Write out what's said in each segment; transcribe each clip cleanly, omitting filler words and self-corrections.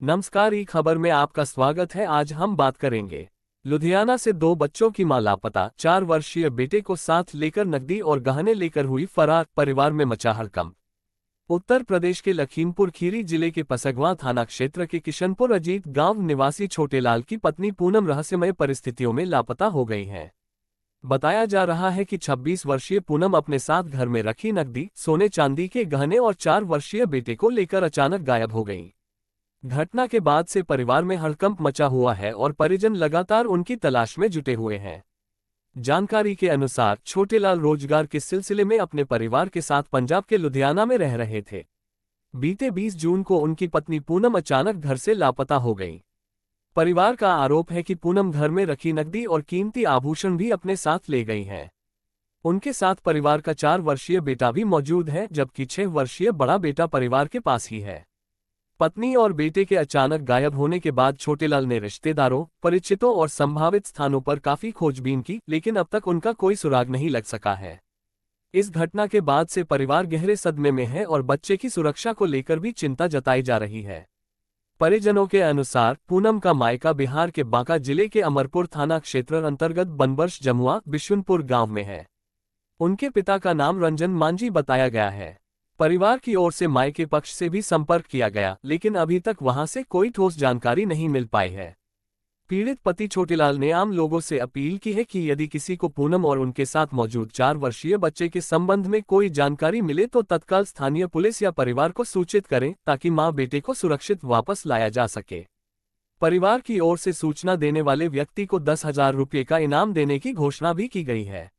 नमस्कार, ई खबर में आपका स्वागत है। आज हम बात करेंगे लुधियाना से दो बच्चों की मां लापता, 4 वर्षीय बेटे को साथ लेकर नकदी और गहने लेकर हुई फरार, परिवार में मचा हड़कंप। उत्तर प्रदेश के लखीमपुर खीरी जिले के पसगवां थाना क्षेत्र के किशनपुर अजीत गांव निवासी छोटेलाल की पत्नी पूनम रहस्यमय परिस्थितियों में लापता हो गई हैं। बताया जा रहा है कि 26 वर्षीय पूनम अपने साथ घर में रखी नकदी, सोने चांदी के गहने और 4 वर्षीय बेटे को लेकर अचानक गायब हो गई। घटना के बाद से परिवार में हड़कंप मचा हुआ है और परिजन लगातार उनकी तलाश में जुटे हुए हैं। जानकारी के अनुसार छोटेलाल रोजगार के सिलसिले में अपने परिवार के साथ पंजाब के लुधियाना में रह रहे थे। बीते 20 जून को उनकी पत्नी पूनम अचानक घर से लापता हो गई। परिवार का आरोप है कि पूनम घर में रखी नकदी और कीमती आभूषण भी अपने साथ ले गई हैं। उनके साथ परिवार का 4 वर्षीय बेटा भी मौजूद है, जबकि 6 वर्षीय बड़ा बेटा परिवार के पास ही है। पत्नी और बेटे के अचानक गायब होने के बाद छोटेलाल ने रिश्तेदारों, परिचितों और संभावित स्थानों पर काफी खोजबीन की, लेकिन अब तक उनका कोई सुराग नहीं लग सका है। इस घटना के बाद से परिवार गहरे सदमे में है और बच्चे की सुरक्षा को लेकर भी चिंता जताई जा रही है। परिजनों के अनुसार पूनम का मायका बिहार के बांका जिले के अमरपुर थाना क्षेत्र अंतर्गत बनबर्ष जमुआ बिशुनपुर गांव में है। उनके पिता का नाम रंजन मांझी बताया गया है। परिवार की ओर से मायके पक्ष से भी संपर्क किया गया, लेकिन अभी तक वहां से कोई ठोस जानकारी नहीं मिल पाई है। पीड़ित पति छोटेलाल ने आम लोगों से अपील की है कि यदि किसी को पूनम और उनके साथ मौजूद 4 वर्षीय बच्चे के संबंध में कोई जानकारी मिले तो तत्काल स्थानीय पुलिस या परिवार को सूचित करें, ताकि मां बेटे को सुरक्षित वापस लाया जा सके। परिवार की ओर से सूचना देने वाले व्यक्ति को 10,000 रुपये का इनाम देने की घोषणा भी की गई है।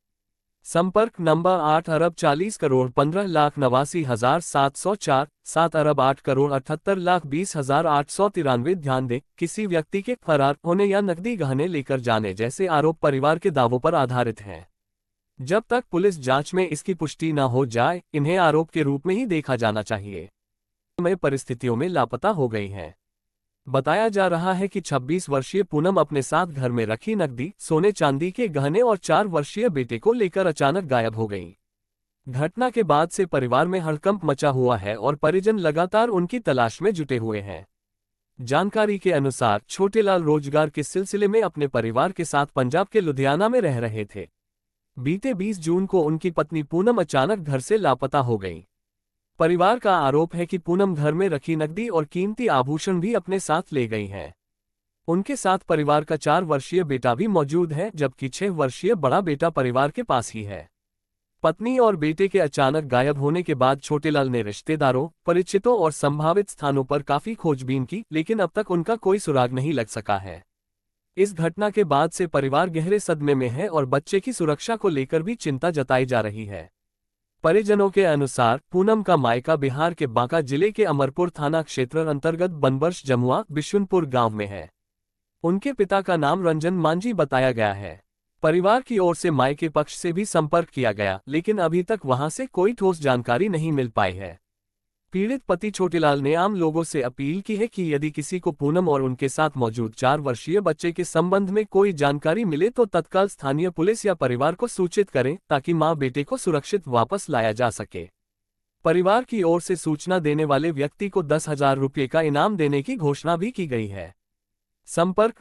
संपर्क नंबर 8 अरब 40 करोड़ 15 लाख 89,704, 7 अरब 8 करोड़ 78 लाख 20,893। ध्यान दें, किसी व्यक्ति के फरार होने या नकदी गहने लेकर जाने जैसे आरोप परिवार के दावों पर आधारित हैं। जब तक पुलिस जांच में इसकी पुष्टि न हो जाए, इन्हें आरोप के रूप में ही देखा जाना चाहिए। में परिस्थितियों में लापता हो गई हैं। बताया जा रहा है कि 26 वर्षीय पूनम अपने साथ घर में रखी नकदी, सोने चांदी के गहने और 4 वर्षीय बेटे को लेकर अचानक गायब हो गई। घटना के बाद से परिवार में हड़कंप मचा हुआ है और परिजन लगातार उनकी तलाश में जुटे हुए हैं। जानकारी के अनुसार छोटेलाल रोजगार के सिलसिले में अपने परिवार के साथ पंजाब के लुधियाना में रह रहे थे। बीते 20 जून को उनकी पत्नी पूनम अचानक घर से लापता हो गई। परिवार का आरोप है कि पूनम घर में रखी नकदी और कीमती आभूषण भी अपने साथ ले गई हैं। उनके साथ परिवार का 4 वर्षीय बेटा भी मौजूद है, जबकि 6 वर्षीय बड़ा बेटा परिवार के पास ही है। पत्नी और बेटे के अचानक गायब होने के बाद छोटेलाल ने रिश्तेदारों, परिचितों और संभावित स्थानों पर काफी खोजबीन की, लेकिन अब तक उनका कोई सुराग नहीं लग सका है। इस घटना के बाद से परिवार गहरे सदमे में है और बच्चे की सुरक्षा को लेकर भी चिंता जताई जा रही है। परिजनों के अनुसार पूनम का मायका बिहार के बांका जिले के अमरपुर थाना क्षेत्र अंतर्गत बनबर्ष जमुआ बिशुनपुर गांव में है। उनके पिता का नाम रंजन मांझी बताया गया है। परिवार की ओर से मायके पक्ष से भी संपर्क किया गया, लेकिन अभी तक वहां से कोई ठोस जानकारी नहीं मिल पाई है। पीड़ित पति छोटेलाल ने आम लोगों से अपील की है कि यदि किसी को पूनम और उनके साथ मौजूद 4 वर्षीय बच्चे के संबंध में कोई जानकारी मिले तो तत्काल स्थानीय पुलिस या परिवार को सूचित करें, ताकि मां बेटे को सुरक्षित वापस लाया जा सके। परिवार की ओर से सूचना देने वाले व्यक्ति को 10,000 रुपये का इनाम देने की घोषणा भी की गई है। संपर्क